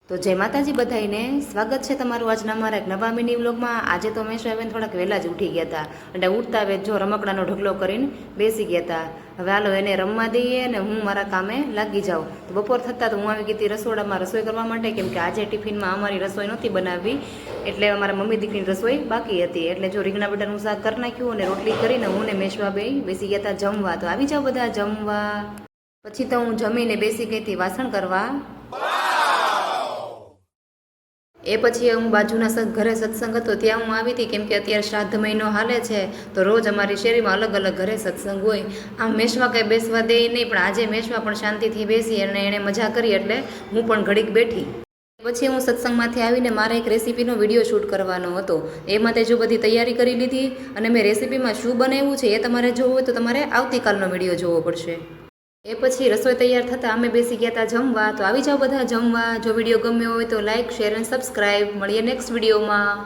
તો જય માતાજી બધાઈને સ્વાગત છે તમારું આજના અમારા એક નવા મિની વ્લોગમાં। આજે તો મેં સ્વાભાવિક થોડાક વહેલા જ ઉઠી ગયા હતા અને ઉઠતા વેત જો રમકડાનો ઢગલો કરીને બેસી ગયા હતા। હવે હાલો એને રમવા દઈએ અને હું મારા કામે લાગી જાઉં। તો બપોર થતાં તો હું આવી ગઈ હતી રસોડામાં રસોઈ કરવા માટે, કેમ કે આજે ટિફિનમાં અમારી રસોઈ નહોતી બનાવવી, એટલે અમારા મમ્મી દીકરીની રસોઈ બાકી હતી। એટલે જો રીંગણા બટાનું શાક કરી નાખ્યું અને રોટલી કરીને હું ને મેશવા બે બેસી ગયા હતા જમવા। તો આવી જાઓ બધા જમવા। પછી તો હું જમીને બેસી ગઈ હતી વાસણ કરવા। એ પછી હું બાજુના ઘરે સત્સંગ હતો ત્યાં હું આવી હતી, કેમ કે અત્યારે શ્રાદ્ધ મહિનો હાલે છે તો રોજ અમારી શેરીમાં અલગ અલગ ઘરે સત્સંગ હોય। આમ મેશમાં કંઈ બેસવા દે નહીં, પણ આજે મેશમાં પણ શાંતિથી બેસી અને એણે મજા કરી એટલે હું પણ ઘડીક બેઠી। પછી હું સત્સંગમાંથી આવીને મારે એક રેસીપીનો વિડીયો શૂટ કરવાનો હતો, એ માટે જો બધી તૈયારી કરી લીધી અને મેં રેસીપીમાં શું બનાવ્યું છે એ તમારે જોવું હોય તો તમારે આવતીકાલનો વિડીયો જોવો પડશે। એ પછી રસોઈ તૈયાર થતાં અમે બેસી ગયા હતા જમવા। તો આવી જાઓ બધા જમવા। જો વિડીયો ગમ્યો હોય તો લાઇક, શેર અને સબસ્ક્રાઈબ। મળીએ નેક્સ્ટ વિડીયોમાં।